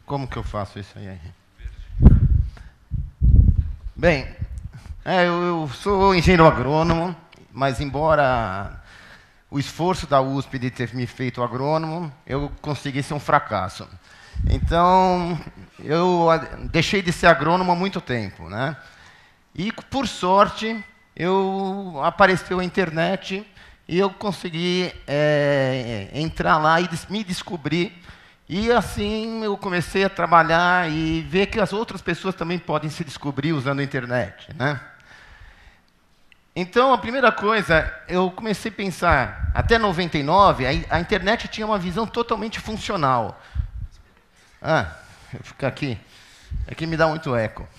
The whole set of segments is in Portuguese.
Como que eu faço isso aí? Bem, eu sou engenheiro agrônomo, mas embora o esforço da USP de ter me feito agrônomo, eu consegui ser um fracasso. Então, eu deixei de ser agrônomo há muito tempo, né? E, por sorte, apareceu a internet e eu consegui entrar lá e me descobrir. E, assim, eu comecei a trabalhar e ver que as outras pessoas também podem se descobrir usando a internet, né? Então, a primeira coisa, eu comecei a pensar, até 99, a internet tinha uma visão totalmente funcional. Vou ficar aqui. Aqui me dá muito eco.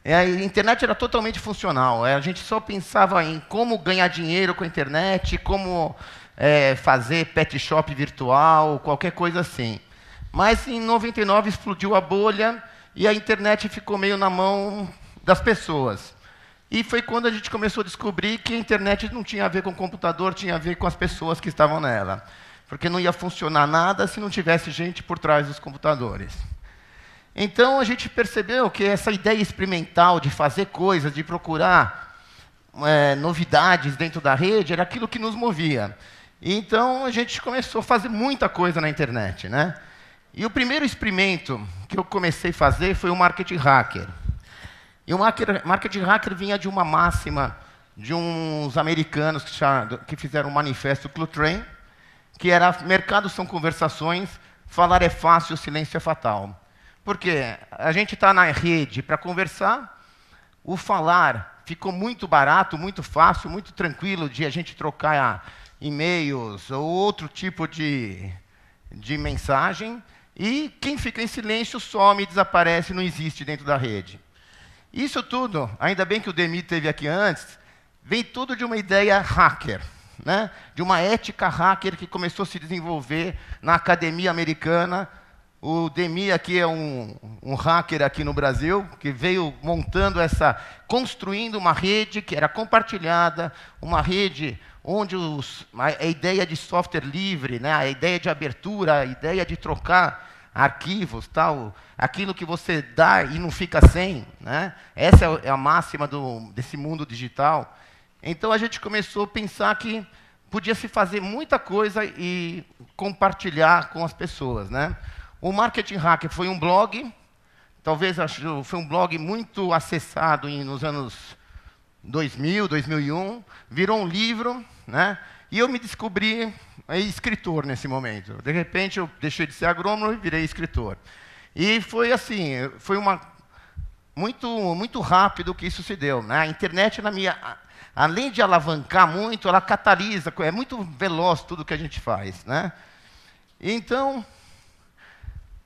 A internet era totalmente funcional. A gente só pensava em como ganhar dinheiro com a internet, como fazer pet shop virtual, qualquer coisa assim. Mas em 99 explodiu a bolha e a internet ficou meio na mão das pessoas. E foi quando a gente começou a descobrir que a internet não tinha a ver com o computador, tinha a ver com as pessoas que estavam nela. Porque não ia funcionar nada se não tivesse gente por trás dos computadores. Então a gente percebeu que essa ideia experimental de fazer coisas, de procurar novidades dentro da rede, era aquilo que nos movia. Então a gente começou a fazer muita coisa na internet, né? E o primeiro experimento que eu comecei a fazer foi o marketing hacker. E o marketing hacker vinha de uma máxima de uns americanos que fizeram um manifesto Clutrain, que era: mercados são conversações, falar é fácil, silêncio é fatal. Porque a gente está na rede para conversar, o falar ficou muito barato, muito fácil, muito tranquilo de a gente trocar e-mails ou outro tipo de mensagem, e quem fica em silêncio some, desaparece, não existe dentro da rede. Isso tudo, ainda bem que o Demi esteve aqui antes, vem tudo de uma ideia hacker, né? De uma ética hacker que começou a se desenvolver na academia americana. O Demi aqui é um hacker aqui no Brasil, que veio construindo uma rede que era compartilhada, uma rede onde a ideia de software livre, né? A ideia de abertura, a ideia de trocar arquivos, tal, aquilo que você dá e não fica sem, né? Essa é a máxima desse mundo digital. Então a gente começou a pensar que podia se fazer muita coisa e compartilhar com as pessoas, né? O Marketing Hacker foi um blog, foi um blog muito acessado nos anos 2000, 2001, virou um livro, né? E eu me descobri escritor nesse momento. De repente, eu deixei de ser agrônomo e virei escritor. E foi assim, muito rápido que isso se deu, né? A internet, além de alavancar muito, ela catalisa, é muito veloz tudo que a gente faz, né? Então,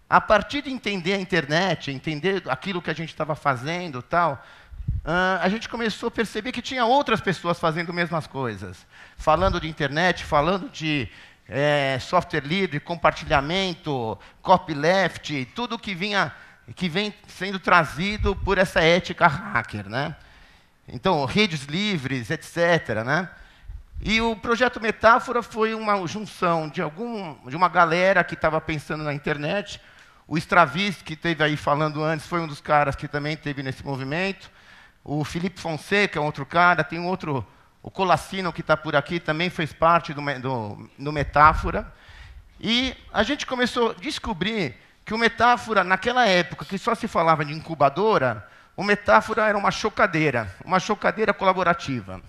a partir de entender a internet, entender aquilo que a gente estava fazendo, tal, a gente começou a perceber que tinha outras pessoas fazendo as mesmas coisas, falando de internet, falando de software livre, compartilhamento, copyleft, tudo que vem sendo trazido por essa ética hacker, né? Então, redes livres, etc., né? E o projeto Metáfora foi uma junção de uma galera que estava pensando na internet. O Stravinsky, que esteve aí falando antes, foi um dos caras que também esteve nesse movimento. O Felipe Fonseca é outro cara. Tem o Colassino, que está por aqui, também fez parte do Metáfora. E a gente começou a descobrir que o Metáfora, naquela época, que só se falava de incubadora, o Metáfora era uma chocadeira colaborativa.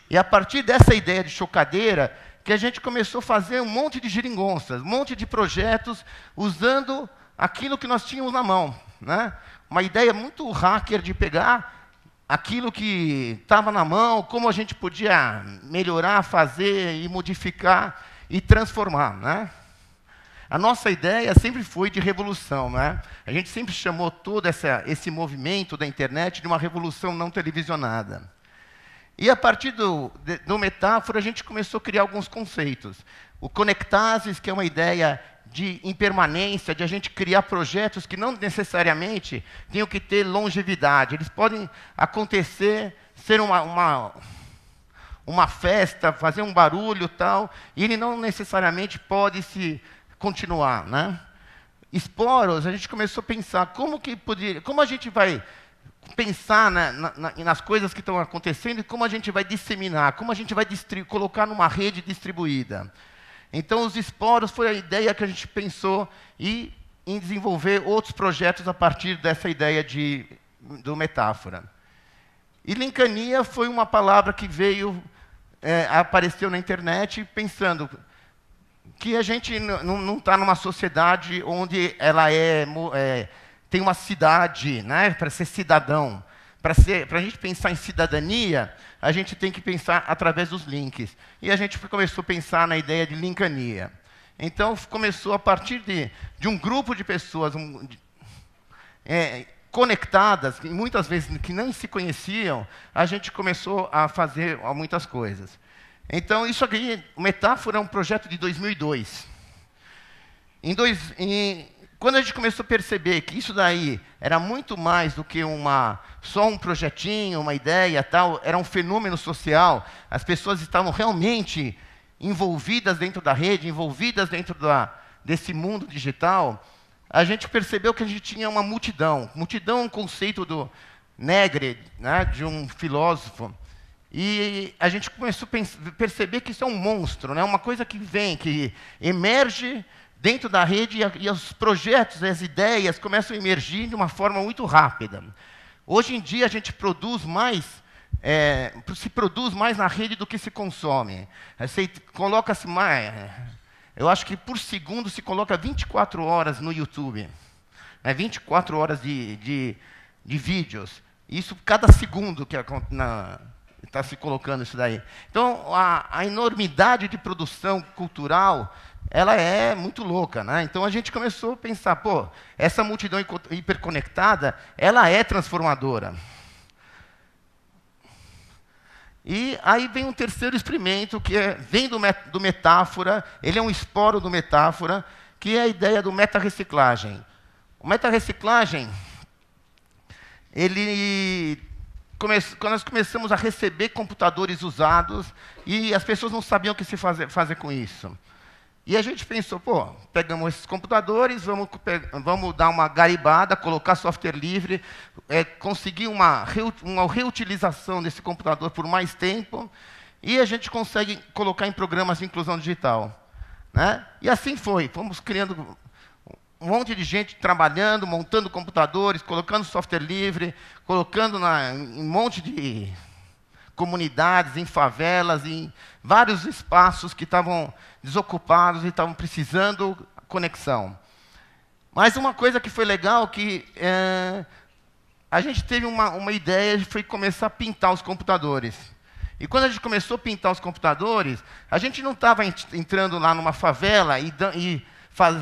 E a partir dessa ideia de chocadeira, que a gente começou a fazer um monte de geringonças, um monte de projetos, usando aquilo que nós tínhamos na mão, né? Uma ideia muito hacker de pegar aquilo que estava na mão, como a gente podia melhorar, fazer e modificar e transformar, né? A nossa ideia sempre foi de revolução, né? A gente sempre chamou todo esse movimento da internet de uma revolução não televisionada. E a partir do Metáfora, a gente começou a criar alguns conceitos. O Conectases, que é uma ideia de impermanência, de a gente criar projetos que não necessariamente tenham que ter longevidade. Eles podem acontecer, ser uma festa, fazer um barulho, tal, e ele não necessariamente pode se continuar, né? esporos, a gente começou a pensar como a gente vai pensar nas coisas que estão acontecendo e como a gente vai disseminar, como a gente vai colocar numa rede distribuída. Então, os esporos foi a ideia que a gente pensou em desenvolver outros projetos a partir dessa ideia do metáfora. E linkania foi uma palavra que apareceu na internet pensando que a gente não está numa sociedade onde ela tem uma cidade, né, para ser cidadão. Para a gente pensar em cidadania, a gente tem que pensar através dos links. E a gente começou a pensar na ideia de linkania. Então, começou a partir de um grupo de pessoas conectadas, muitas vezes que nem se conheciam, a gente começou a fazer muitas coisas. Então, isso aqui, Metáfora, é um projeto de 2002. Quando a gente começou a perceber que isso daí era muito mais do que só um projetinho, uma ideia, tal, era um fenômeno social, as pessoas estavam realmente envolvidas dentro da rede, envolvidas dentro desse mundo digital, a gente percebeu que a gente tinha uma multidão. Multidão é um conceito do Negre, né, de um filósofo. E a gente começou a perceber que isso é um monstro, né, uma coisa que emerge dentro da rede e os projetos, as ideias começam a emergir de uma forma muito rápida. Hoje em dia a gente se produz mais na rede do que se consome. Você coloca-se mais, eu acho que por segundo se coloca 24 horas no YouTube. 24 horas de vídeos. Isso cada segundo que está se colocando isso daí. Então, a enormidade de produção cultural, ela é muito louca, né? Então a gente começou a pensar, essa multidão hiperconectada, ela é transformadora. E aí vem um terceiro experimento, que vem do Metáfora, ele é um esporo do Metáfora, que é a ideia do meta-reciclagem. O meta-reciclagem, quando nós começamos a receber computadores usados, e as pessoas não sabiam o que se fazer com isso. E a gente pensou, pegamos esses computadores, vamos dar uma garibada, colocar software livre, conseguir uma reutilização desse computador por mais tempo, e a gente consegue colocar em programas de inclusão digital. Né? E assim foi, fomos criando um monte de gente trabalhando, montando computadores, colocando software livre, colocando em um monte de comunidades, em favelas, em vários espaços que estavam desocupados e estavam precisando de conexão. Mas uma coisa que foi legal, que a gente teve uma ideia, foi começar a pintar os computadores. E quando a gente começou a pintar os computadores, a gente não estava entrando lá numa favela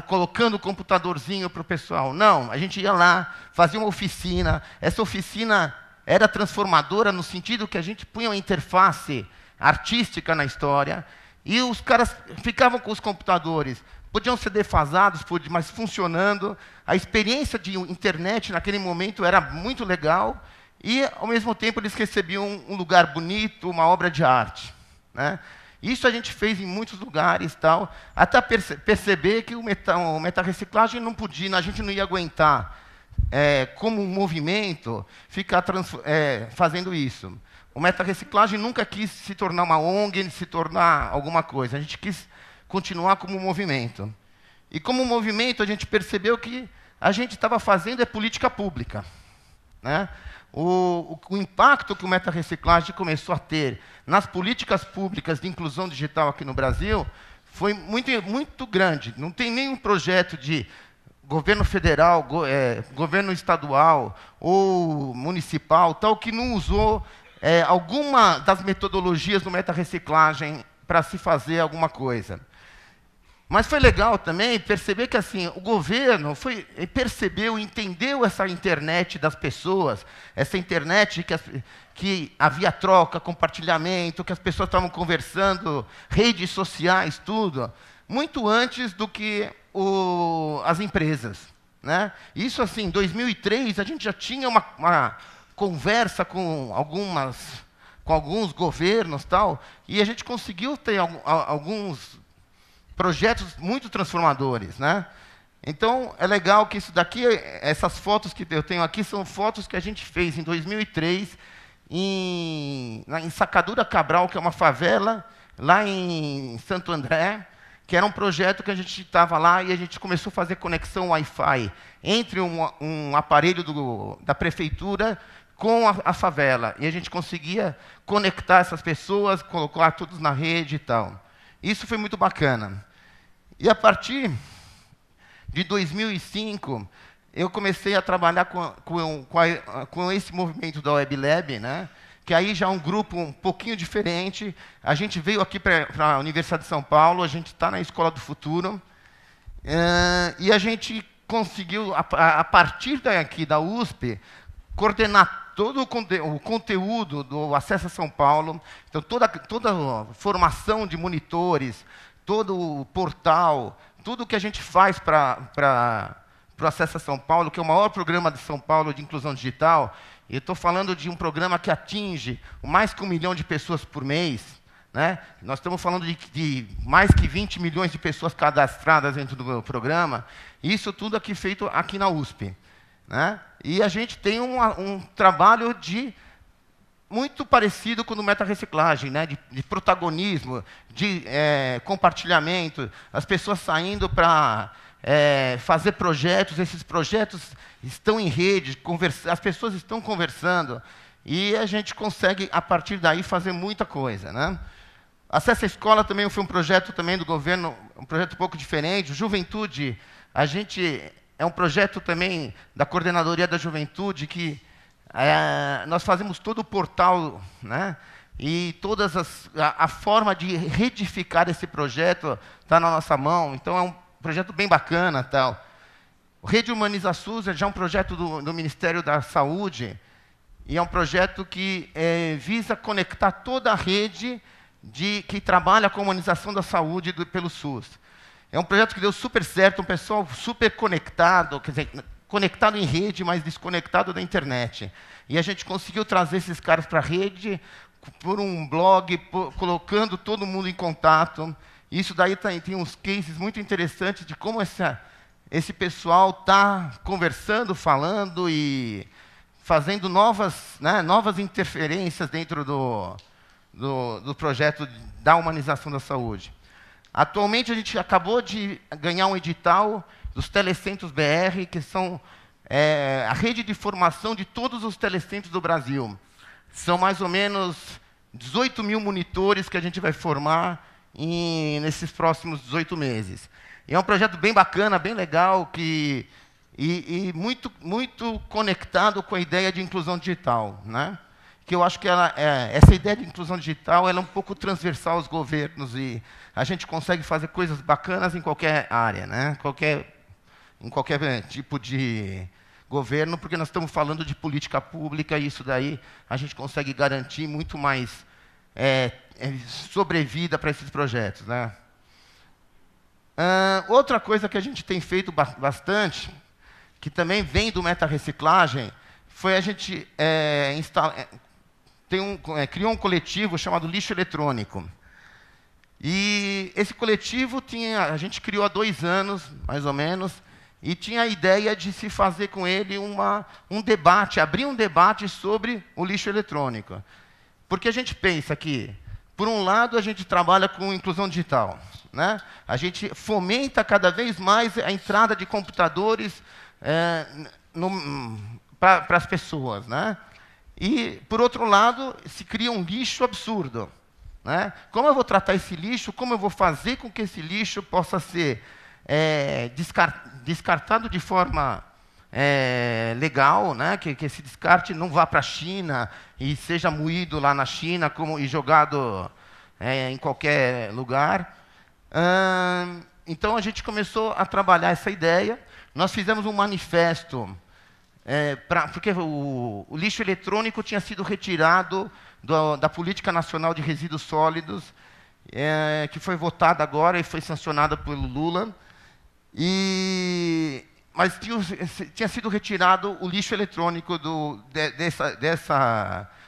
colocando o computadorzinho para o pessoal. Não, a gente ia lá, fazia uma oficina. Essa oficina era transformadora no sentido que a gente punha uma interface artística na história e os caras ficavam com os computadores. Podiam ser defasados, mas funcionando. A experiência de internet naquele momento era muito legal e, ao mesmo tempo, eles recebiam um lugar bonito, uma obra de arte. Né? Isso a gente fez em muitos lugares, tal, até perceber que o meta-reciclagem não podia, a gente não ia aguentar, como um movimento, ficar fazendo isso. O meta-reciclagem nunca quis se tornar uma ONG, se tornar alguma coisa. A gente quis continuar como um movimento. E como movimento, a gente percebeu que a gente estava fazendo política pública. Né? O impacto que o meta-reciclagem começou a ter nas políticas públicas de inclusão digital aqui no Brasil foi muito, muito grande. Não tem nenhum projeto de governo federal, governo estadual ou municipal, tal, que não usou alguma das metodologias do meta-reciclagem para se fazer alguma coisa. Mas foi legal também perceber que assim, o governo percebeu, entendeu essa internet das pessoas, essa internet que havia troca, compartilhamento, que as pessoas estavam conversando, redes sociais, tudo, muito antes do que as empresas. Né? Isso assim, em 2003, a gente já tinha uma conversa com alguns governos, tal, e a gente conseguiu ter alguns projetos muito transformadores. Né? Então, é legal que isso daqui, essas fotos que eu tenho aqui, são fotos que a gente fez em 2003, em Sacadura Cabral, que é uma favela, lá em Santo André, que era um projeto que a gente estava lá e a gente começou a fazer conexão Wi-Fi entre um aparelho da prefeitura com a favela. E a gente conseguia conectar essas pessoas, colocar todos na rede e tal. Isso foi muito bacana. E a partir de 2005, eu comecei a trabalhar com esse movimento da Web Lab, né? Que aí já é um grupo um pouquinho diferente. A gente veio aqui para a Universidade de São Paulo, a gente está na Escola do Futuro, e a gente conseguiu, a partir daqui da USP, coordenar todo o conteúdo do Acesso a São Paulo, então toda a formação de monitores, todo o portal, tudo que a gente faz para o Acesso a São Paulo, que é o maior programa de São Paulo de inclusão digital. E eu estou falando de um programa que atinge mais que 1 milhão de pessoas por mês, né? Nós estamos falando de mais que 20 milhões de pessoas cadastradas dentro do programa. Isso tudo aqui feito aqui na USP, né? E a gente tem um trabalho muito parecido com o do meta-reciclagem, né? De protagonismo, de compartilhamento, as pessoas saindo para fazer projetos, esses projetos estão em rede, as pessoas estão conversando, e a gente consegue, a partir daí, fazer muita coisa, né? Acesso à Escola também foi um projeto também do governo, um projeto um pouco diferente. Juventude, a gente é um projeto também da Coordenadoria da Juventude, que nós fazemos todo o portal, né? E a forma de redificar esse projeto está na nossa mão. Então, é um projeto bem bacana, tal. Rede Humaniza SUS é já um projeto do Ministério da Saúde, e é um projeto que visa conectar toda a rede que trabalha com a humanização da saúde pelo SUS. É um projeto que deu super certo, um pessoal super conectado, quer dizer, conectado em rede, mas desconectado da internet. E a gente conseguiu trazer esses caras para a rede por um blog, colocando todo mundo em contato. Isso daí tem uns cases muito interessantes de como esse pessoal está conversando, falando e fazendo novas interferências dentro do projeto da humanização da saúde. Atualmente, a gente acabou de ganhar um edital dos Telecentros BR, que são a rede de formação de todos os telecentros do Brasil. São mais ou menos 18 mil monitores que a gente vai formar nesses próximos 18 meses. E é um projeto bem bacana, bem legal, e muito, muito conectado com a ideia de inclusão digital, né? Que eu acho que essa ideia de inclusão digital ela é um pouco transversal aos governos, e a gente consegue fazer coisas bacanas em qualquer área, né? Em qualquer tipo de governo, porque nós estamos falando de política pública, e isso daí a gente consegue garantir muito mais sobrevida para esses projetos, né? Outra coisa que a gente tem feito bastante, que também vem do meta-reciclagem, foi a gente criou um coletivo chamado Lixo Eletrônico. E esse coletivo a gente criou há 2 anos, mais ou menos, e tinha a ideia de se fazer com ele um debate, abrir um debate sobre o lixo eletrônico. Porque a gente pensa que, por um lado, a gente trabalha com inclusão digital, né? A gente fomenta cada vez mais a entrada de computadores para as pessoas, né? E, por outro lado, se cria um lixo absurdo, né? Como eu vou tratar esse lixo? Como eu vou fazer com que esse lixo possa ser descartado de forma legal, né? Que esse descarte não vá para a China e seja moído lá na China e jogado em qualquer lugar. Então, a gente começou a trabalhar essa ideia. Nós fizemos um manifesto, porque o lixo eletrônico tinha sido retirado da Política Nacional de Resíduos Sólidos, que foi votada agora e foi sancionada pelo Lula. Mas tinha sido retirado o lixo eletrônico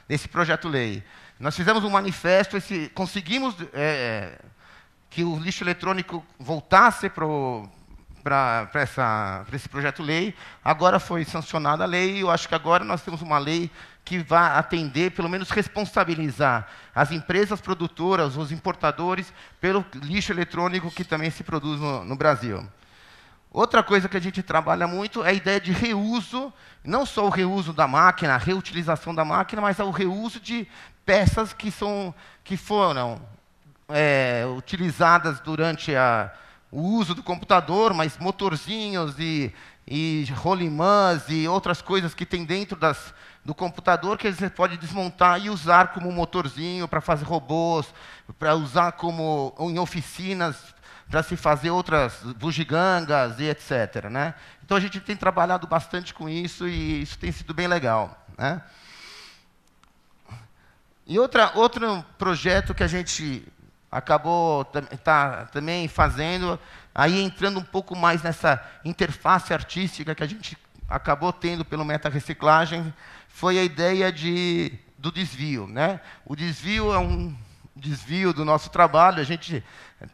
desse projeto-lei. Nós fizemos um manifesto, conseguimos que o lixo eletrônico voltasse para para esse projeto-lei. Agora foi sancionada a lei, e eu acho que agora nós temos uma lei que vai atender, pelo menos responsabilizar as empresas produtoras, os importadores, pelo lixo eletrônico que também se produz no Brasil. Outra coisa que a gente trabalha muito é a ideia de reuso, não só o reuso da máquina, a reutilização da máquina, mas o reuso de peças que foram utilizadas durante o uso do computador, mas motorzinhos e rolimãs e outras coisas que tem dentro do computador que você pode desmontar e usar como motorzinho para fazer robôs, para usar como em oficinas, para se fazer outras bugigangas e etc. Né? Então, a gente tem trabalhado bastante com isso e isso tem sido bem legal. Né? E outro projeto que a gente acabou também fazendo, aí entrando um pouco mais nessa interface artística que a gente acabou tendo pelo meta-reciclagem, foi a ideia do desvio. Né? O desvio é um desvio do nosso trabalho, a gente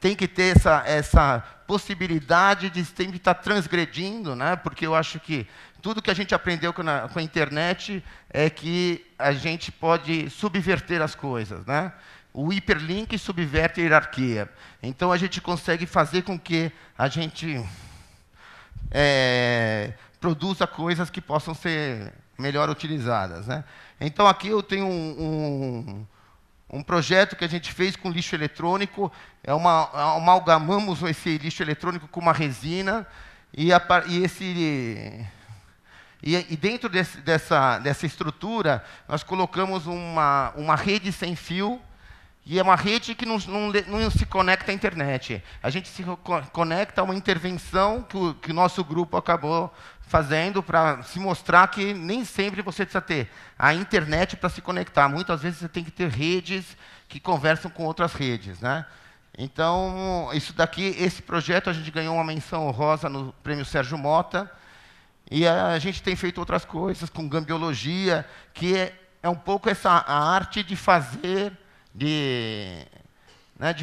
tem que ter essa possibilidade de sempre estar transgredindo, né? Porque eu acho que tudo que a gente aprendeu com a internet é que a gente pode subverter as coisas. Né? O hiperlink subverte a hierarquia. Então, a gente consegue fazer com que a gente produza coisas que possam ser melhor utilizadas. Né? Então, aqui eu tenho um projeto que a gente fez com lixo eletrônico, amalgamamos esse lixo eletrônico com uma resina, e dentro dessa estrutura, nós colocamos uma rede sem fio, e é uma rede que não se conecta à internet. A gente se conecta a uma intervenção que o nosso grupo acabou fazendo para se mostrar que nem sempre você precisa ter a internet para se conectar. Muitas vezes você tem que ter redes que conversam com outras redes. Né? Então, esse projeto, a gente ganhou uma menção honrosa no Prêmio Sérgio Mota, e a gente tem feito outras coisas com gambiologia, que é um pouco a arte de fazer, de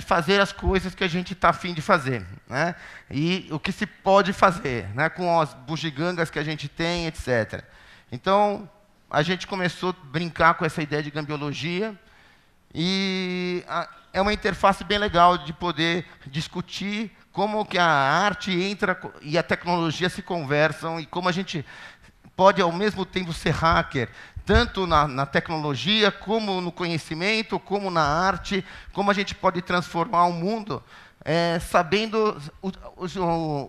fazer as coisas que a gente está afim de fazer. Né? E o que se pode fazer, né? Com as bugigangas que a gente tem, etc. Então, a gente começou a brincar com essa ideia de gambiologia, e é uma interface bem legal de poder discutir como que a arte entra e a tecnologia se conversam, e como a gente pode, ao mesmo tempo, ser hacker, tanto na tecnologia, como no conhecimento, como na arte, como a gente pode transformar o mundo, sabendo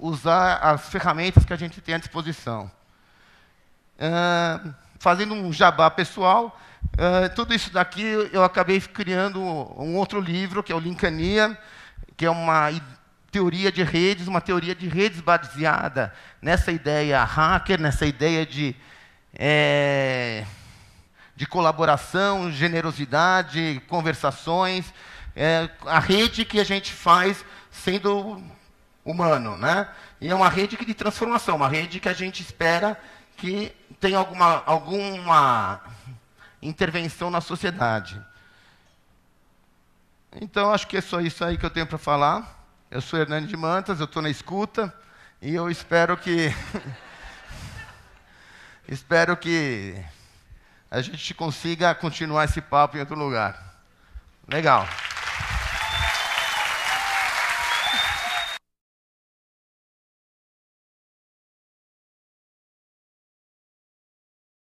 usar as ferramentas que a gente tem à disposição. Fazendo um jabá pessoal, tudo isso daqui eu acabei criando um outro livro, que é o Linkania, que é uma teoria de redes baseada nessa ideia hacker, nessa ideia de colaboração, generosidade, conversações, a rede que a gente faz sendo humano. Né? E é uma rede de transformação, uma rede que a gente espera que tenha alguma intervenção na sociedade. Então, acho que é só isso aí que eu tenho para falar. Eu sou Hernani de Mantas, eu estou na escuta, e eu espero que a gente consiga continuar esse papo em outro lugar. Legal.